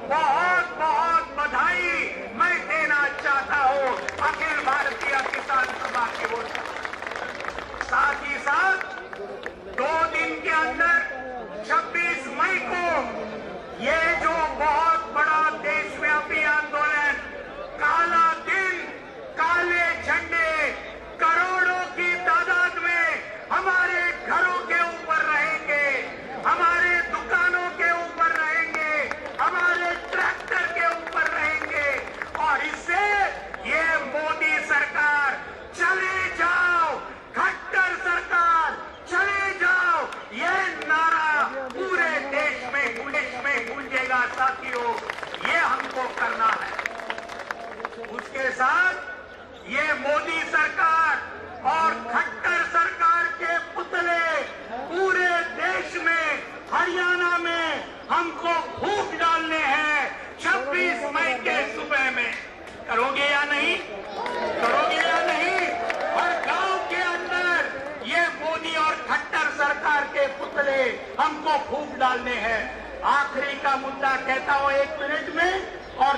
बहुत बहुत बधाई मैं देना चाहता हूं अखिल भारतीय किसान सभा की ओर से। साथ ही साथ 2 दिन के अंदर 26 मई को ये जो बहुत बड़ा देशव्यापी आंदोलन काला दिन, काले झंडे करोड़ों की तादाद में हमारे घरों के ऊपर रहेंगे, हमारे दुकानों के ऊपर रहेंगे, हमारे ट्रैक्टर के ऊपर रहेंगे और इससे ये मोदी सरकार चले जाओ, खट्टर सरकार चले जाओ, ये नारा पूरे देश में गूंजेगा साथियों। ये हमको करना है। उसके साथ ये मोदी सरकार और खट्टर सरकार के पुतले पूरे देश में, हरियाणा में हमको फूंक डालने हैं 26 मई के सुबह में। करोगे या नहीं? करोगे या नहीं? हर गांव के अंदर ये मोदी और खट्टर सरकार के पुतले हमको फूंक डालने हैं। आखिरी का मुद्दा कहता हूं 1 मिनट में। और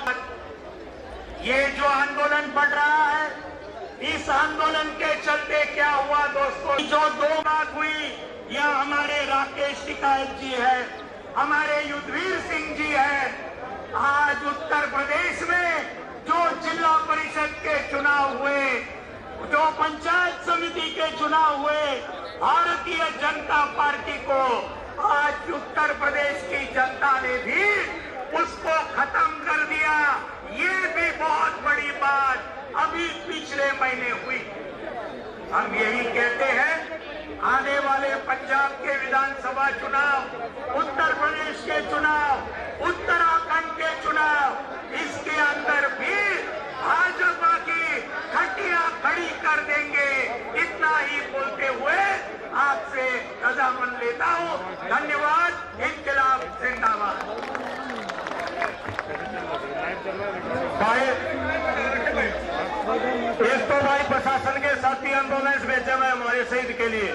ये जो आंदोलन बढ़ रहा है, इस आंदोलन के चलते क्या हुआ दोस्तों, जो 2 बात हुई, यह हमारे राकेश टिकायत जी है, हमारे युद्धवीर सिंह जी है। आज उत्तर प्रदेश में जो जिला परिषद के चुनाव हुए, जो पंचायत समिति के चुनाव हुए, भारतीय जनता पार्टी को आज उत्तर प्रदेश की जनता ने भी उसको खत्म कर दिया। ये भी बहुत बड़ी बात अभी पिछले महीने हुई। हम यही कहते हैं आने वाले पंजाब के विधानसभा चुनाव, उत्तर प्रदेश के चुनाव, उत्तराखंड के चुनाव, इसके अंदर भी भाजपा की खटिया खड़ी कर देंगे। इतना ही बोलते हुए आपसे रजामंद लेता हूं। धन्यवाद। इनकलाब जिंदाबाद। इस तो भाई प्रशासन के साथी आंदोलन भेजे हुए हमारे शहीद के लिए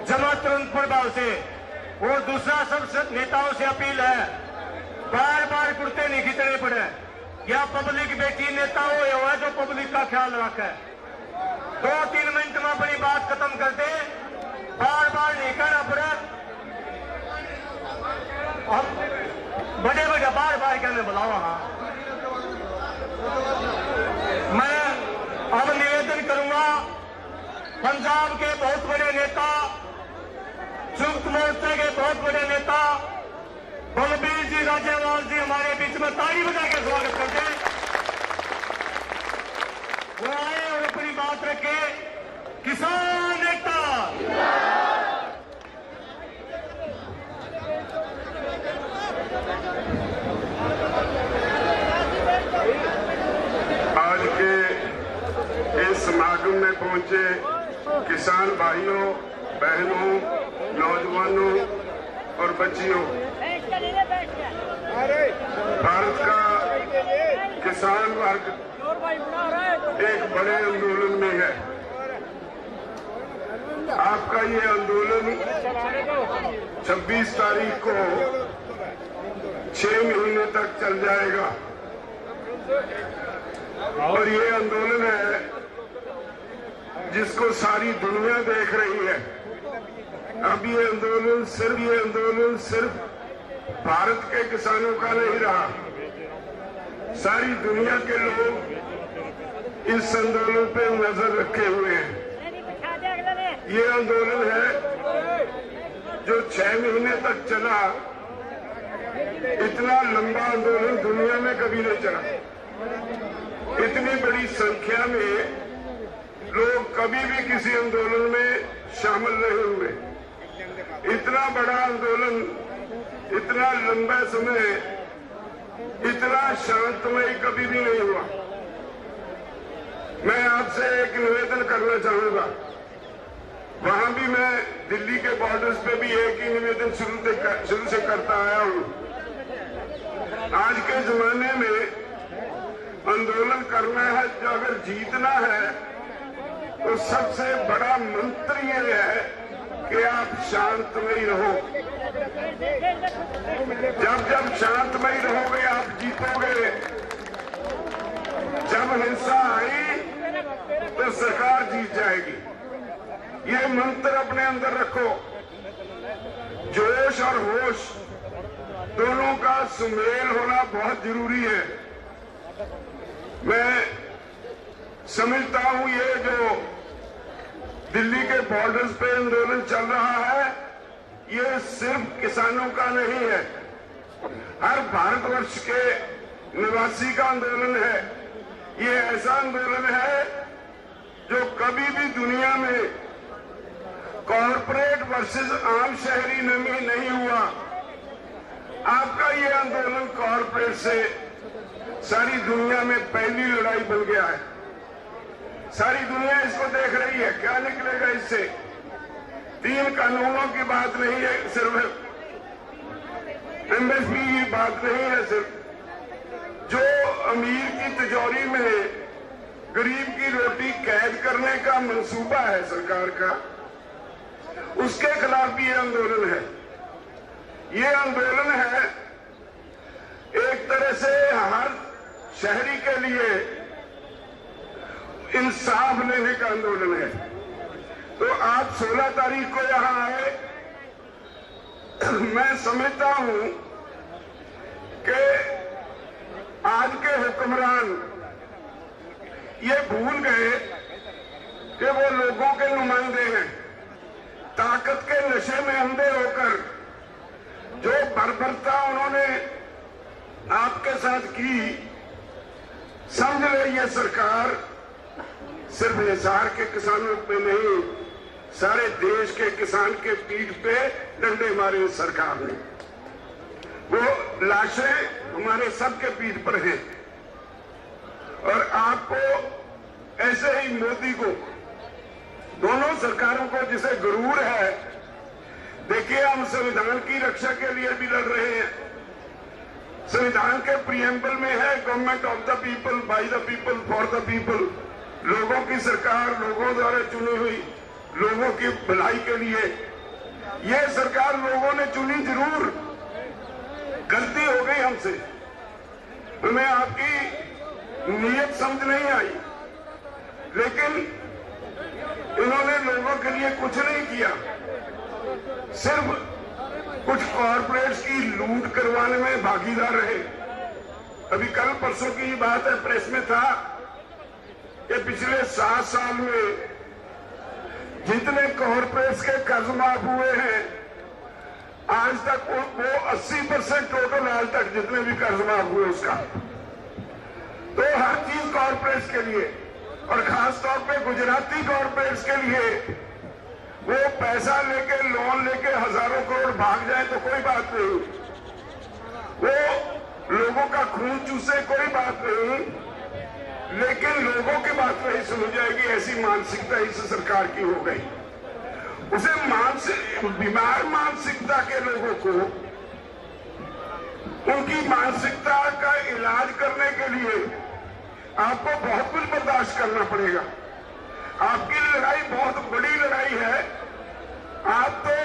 जमा तुरंत प्रभाव से। और दूसरा सब नेताओं से अपील है, बार बार कुर्ते नहीं खींचने पड़े। या पब्लिक बेटी नेता हो या जो पब्लिक का ख्याल रखे, 2-3 मिनट में अपनी बात खत्म कर दे, बार बार नहीं कहना पड़े। हम बड़े बड़े बार बार कहने बुलाओ। हाँ, मैं अब निवेदन करूंगा पंजाब के बहुत बड़े नेता, संयुक्त मोर्चे के बहुत बड़े नेता बलबीर जी राजेवाल जी हमारे बीच में ताली बजा के स्वागत करते हैं। वो आए और अपनी बात रखे। किसान नेता आज के इस समागम में पहुंचे किसान भाइयों, बहनों, नौजवानों और बच्चियों, भारत का किसान वर्ग एक बड़े आंदोलन में है। आपका ये आंदोलन 26 तारीख को 6 महीने तक चल जाएगा और ये आंदोलन है जिसको सारी दुनिया देख रही है। अब ये आंदोलन सिर्फ भारत के किसानों का नहीं रहा, सारी दुनिया के लोग इस आंदोलन पे नजर रखे हुए हैं। ये आंदोलन है जो 6 महीने तक चला। इतना लंबा आंदोलन दुनिया में कभी नहीं चला। इतनी बड़ी संख्या में लोग कभी भी किसी आंदोलन में शामिल नहीं हुए। इतना बड़ा आंदोलन, इतना लंबा समय, इतना शांतमय कभी भी नहीं हुआ। मैं आपसे एक निवेदन करना चाहूंगा। वहां भी मैं दिल्ली के बॉर्डर्स पे भी एक ही निवेदन शुरू से करता आया हूं। आज के जमाने में आंदोलन करना है, जो अगर जीतना है तो सबसे बड़ा मंत्र ये है कि आप शांतमयी रहो। जब शांतमयी रहोगे ये मंत्र अपने अंदर रखो। जोश और होश दोनों का सुमेल होना बहुत जरूरी है। मैं समझता हूं ये जो दिल्ली के बॉर्डर्स पे आंदोलन चल रहा है, ये सिर्फ किसानों का नहीं है, हर भारतवर्ष के निवासी का आंदोलन है। ये ऐसा आंदोलन है जो कभी भी दुनिया में कॉरपोरेट वर्सेस आम शहरी में नहीं हुआ। आपका ये आंदोलन कॉरपोरेट से सारी दुनिया में पहली लड़ाई बन गया है। सारी दुनिया इसको देख रही है, क्या निकलेगा इससे। 3 कानूनों की बात नहीं है, सिर्फ एमएसपी की बात नहीं है, सिर्फ जो अमीर की तिजोरी में गरीब की रोटी कैद करने का मंसूबा है सरकार का, उसके खिलाफ भी ये आंदोलन है। ये आंदोलन है एक तरह से हर शहरी के लिए इंसाफ लेने का आंदोलन है। तो आज 16 तारीख को यहां आए, मैं समझता हूं कि आज के हुक्मरान ये भूल गए कि वो लोगों के नुमाइंदे हैं। ताकत के नशे में अंधे होकर जो बर्बरता उन्होंने आपके साथ की, समझ ले ये सरकार सिर्फ हिसार के किसानों पे नहीं, सारे देश के किसान के पीठ पे डंडे मारे इस सरकार ने। वो लाशें हमारे सबके पीठ पर हैं। और आपको ऐसे ही मोदी को, दोनों सरकारों को जिसे गुरूर है, देखिए हम संविधान की रक्षा के लिए भी लड़ रहे हैं। संविधान के प्रीएम्बल में है government of the people, by the people, for the people. लोगों की सरकार, लोगों द्वारा चुनी हुई, लोगों की भलाई के लिए। ये सरकार लोगों ने चुनी जरूर, गलती हो गई हमसे, हमें आपकी नीयत समझ नहीं आई, लेकिन इन्होंने लोगों के लिए कुछ नहीं किया, सिर्फ कुछ कॉरपोरेट्स की लूट करवाने में भागीदार रहे। अभी कल परसों की बात है, प्रेस में था कि पिछले 7 साल में जितने कॉरपोरेट्स के कर्ज माफ हुए हैं, आज तक वो 80% टोटल आज तक जितने भी कर्ज माफ हुए उसका। तो हर चीज कॉरपोरेट्स के लिए, और खासतौर पे गुजराती कॉरपोरेट्स के लिए, वो पैसा लेके, लोन लेके हजारों करोड़ भाग जाए तो कोई बात नहीं, वो लोगों का खून चूसे कोई बात नहीं, लेकिन लोगों की बात नहीं सुनी जाएगी, ऐसी मानसिकता इस सरकार की हो गई। उसे बीमार मानसिकता के लोगों को उनकी मानसिकता का इलाज करने के लिए आपको बहुत कुछ बर्दाश्त करना पड़ेगा। आपकी लड़ाई बहुत बड़ी लड़ाई है। आप तो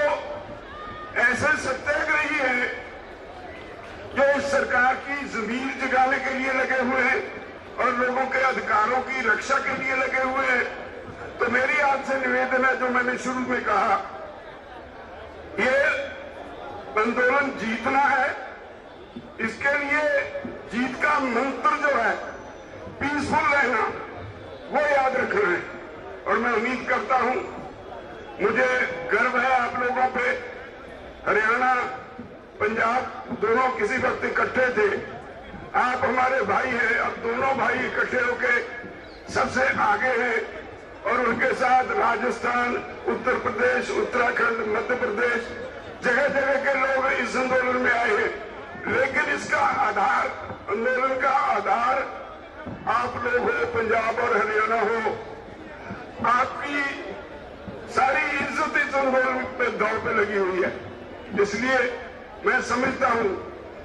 ऐसे सत्याग्रही हैं जो इस सरकार की जमीन जगाने के लिए लगे हुए हैं और लोगों के अधिकारों की रक्षा के लिए लगे हुए हैं। तो मेरी आपसे निवेदन है, जो मैंने शुरू में कहा, ये आंदोलन जीतना है। इसके लिए जीत का मंत्र जो है पीसफुल रहना, वो याद रखना है। और मैं उम्मीद करता हूं, मुझे गर्व है आप लोगों पे। हरियाणा, पंजाब दोनों किसी वक्त इकट्ठे थे, आप हमारे भाई हैं। अब दोनों भाई इकट्ठे होके सबसे आगे हैं, और उनके साथ राजस्थान, उत्तर प्रदेश, उत्तराखंड, मध्य प्रदेश, जगह जगह के लोग इस आंदोलन में आए हैं। लेकिन इसका आधार, आंदोलन का आधार आप लोग हो, पंजाब और हरियाणा हो। आपकी सारी इज्जत इस आंदोलन पे दौड़ पे लगी हुई है। इसलिए मैं समझता हूं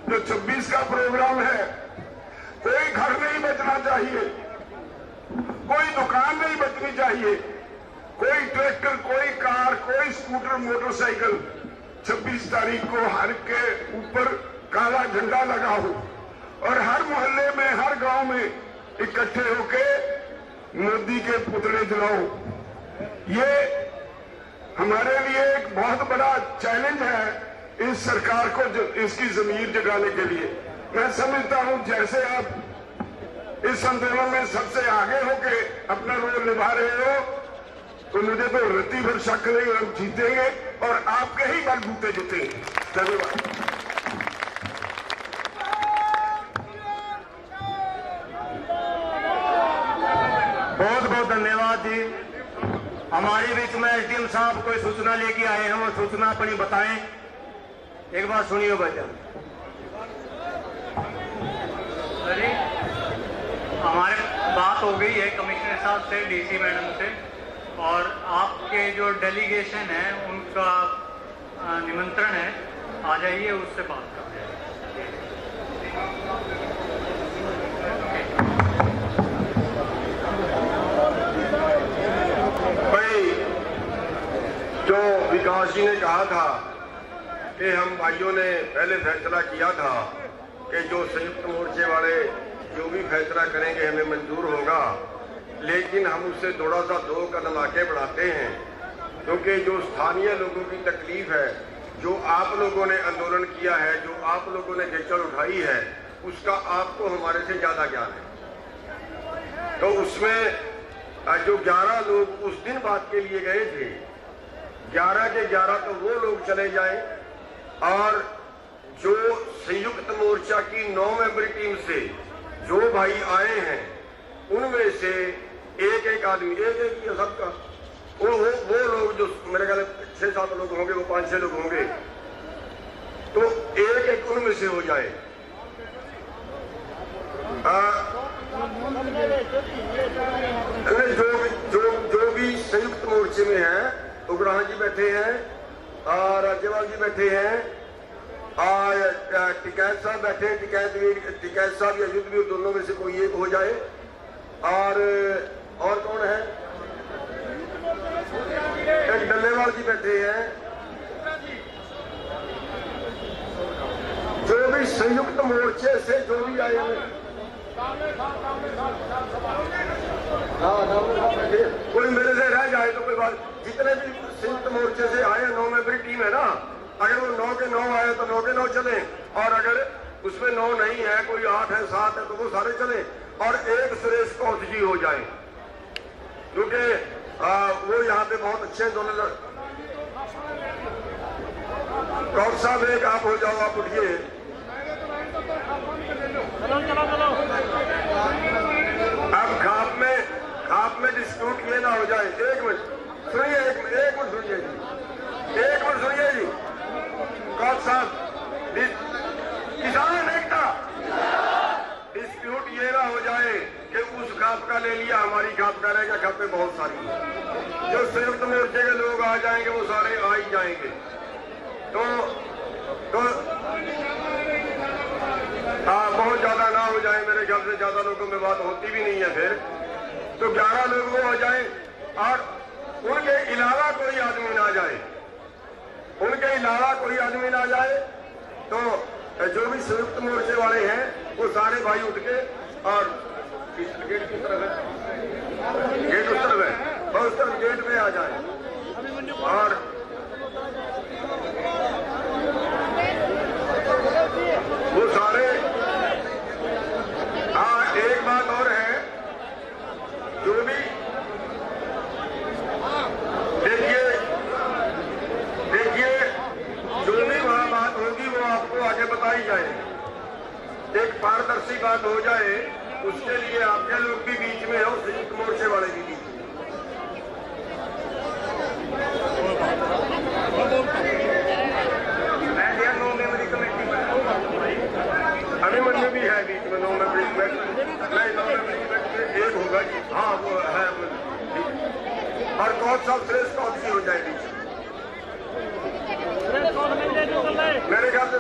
जो 26 का प्रोग्राम है, कोई घर नहीं बचना चाहिए, कोई दुकान नहीं बचनी चाहिए, कोई ट्रैक्टर, कोई कार, कोई स्कूटर, मोटरसाइकिल 26 तारीख को हर के ऊपर काला झंडा लगा हो, और हर मोहल्ले में, हर गांव में इकट्ठे होके मोदी के पुतले जलाओ। ये हमारे लिए एक बहुत बड़ा चैलेंज है इस सरकार को इसकी जमीर जगाने के लिए। मैं समझता हूं जैसे आप इस आंदोलन में सबसे आगे होके अपना रोल निभा रहे हो, तो मुझे तो रत्ती भर शक नहीं, हम जीतेंगे और आपके ही बलबूते जीतेंगे। धन्यवाद। बहुत बहुत धन्यवाद जी। हमारे बीच में एसडीएम साहब कोई सूचना लेके आए हैं, वो सूचना अपनी बताएं। एक बार सुनिए भाईजान। अरे हमारे बात हो गई है कमिश्नर साहब से, डीसी मैडम से, और आपके जो डेलीगेशन है उनका निमंत्रण है, आ जाइए, उससे बात करते हैं। भाई, जो विकास जी ने कहा था कि हम भाइयों ने पहले फैसला किया था कि जो संयुक्त मोर्चे वाले जो भी फैसला करेंगे हमें मंजूर होगा, लेकिन हम उससे थोड़ा सा 2 कदम आगे बढ़ाते हैं, क्योंकि जो स्थानीय लोगों की तकलीफ है, जो आप लोगों ने आंदोलन किया है, जो आप लोगों ने खिचड़ उठाई है, उसका आपको हमारे से ज्यादा ज्ञान है। तो उसमें जो 11 लोग उस दिन बात के लिए गए थे, 11 के 11 तो वो लोग चले जाए, और जो संयुक्त मोर्चा की 9 मेंबरी टीम से जो भाई आए हैं, उनमें से एक आदमी, एक ही सबका, वो लोग जो मेरे ख्याल 6-7 लोग होंगे, वो 5-6 लोग होंगे, तो एक उनमें से हो जाए। जो भी संयुक्त मोर्चे में हैं, उग्रहान जी बैठे हैं और राज्यपाल जी बैठे हैं और टिकैत साहब बैठे हैं, टिकैत साहब या युद्धवीर, दोनों में से कोई एक हो जाए। और कौन है? एक डल्लेवाल जी बैठे हैं। जो भी संयुक्त मोर्चे से जो भी आए हैं, कोई मेरे से रह जाए तो कोई बात, जितने भी संयुक्त मोर्चे से आए, 9 मेंबरी टीम है ना, अगर वो 9 के 9 आए तो 9 के 9 चले, और अगर उसमें 9 नहीं है, कोई 8 है, 7 है, तो वो सारे चले, और एक सुरेश कौथ जी हो जाए, क्योंकि वो यहाँ पे बहुत अच्छे हैं दोनों। कौथ साहब एक आप हो जाओ, आप उठिए। अब खाप में डिस्प्यूट ये ना हो जाए। एक मिनट सुनिए, एक मिनट सुनिए जी, एक मिनट सुनिए जी। कौथ साहब, किसान एकता, डिस्प्यूट ये ना हो जाए कि उस खाप का ले लिया, हमारी खाप का रहेगा। खापें बहुत सारी, जो संयुक्त मोर्चे के लोग आ जाएंगे वो सारे आ ही जाएंगे। तो बहुत ज्यादा ना हो जाए, मेरे ख्याल से ज्यादा लोगों में बात होती भी नहीं है। फिर तो 11 लोग वो हो जाए, और उनके अलावा कोई आदमी ना जाए, उनके अलावा कोई आदमी ना जाए। तो जो भी संयुक्त मोर्चे वाले हैं वो सारे भाई उठ के, और गेट किस तरफ है? गेट उस तरफ है, और उस तरफ गेट में आ जाए। और वो सारे, एक बात और है, जो भी देखिए जो भी वहां बात होगी वो आपको आगे बताई जाए। एक पारदर्शी बात हो जाए, उसके लिए आपके लोग भी बीच में हो, संयुक्त मोर्चे वाले भी बीच में। अभिमन्यु भी है बीच में, 9 मेंबरी नहीं, 9 मेंबरी एक होगा जी, हाँ वो है। और कौथ साहब श्रेष्ठ कौथ जी हो जाए बीच में। मेरे ख्याल से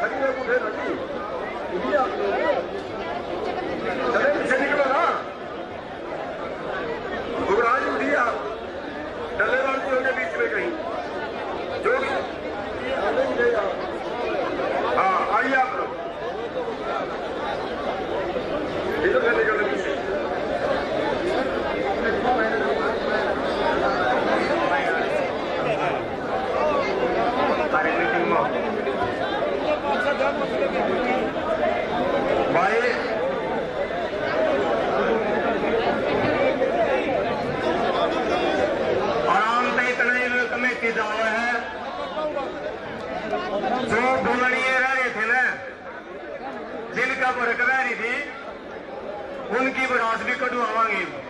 सभी लोग उठे ना जी, चले पीछे निकलो ना, गुबराह जी उठिए, आप डल्लेवाल जी होंगे बीच में कहीं, जो भी, हाँ आइए आप लोग, इधर से निकलो पीछे। जिनका को रकबा नहीं थी उनकी बरास भी कटवावांगे।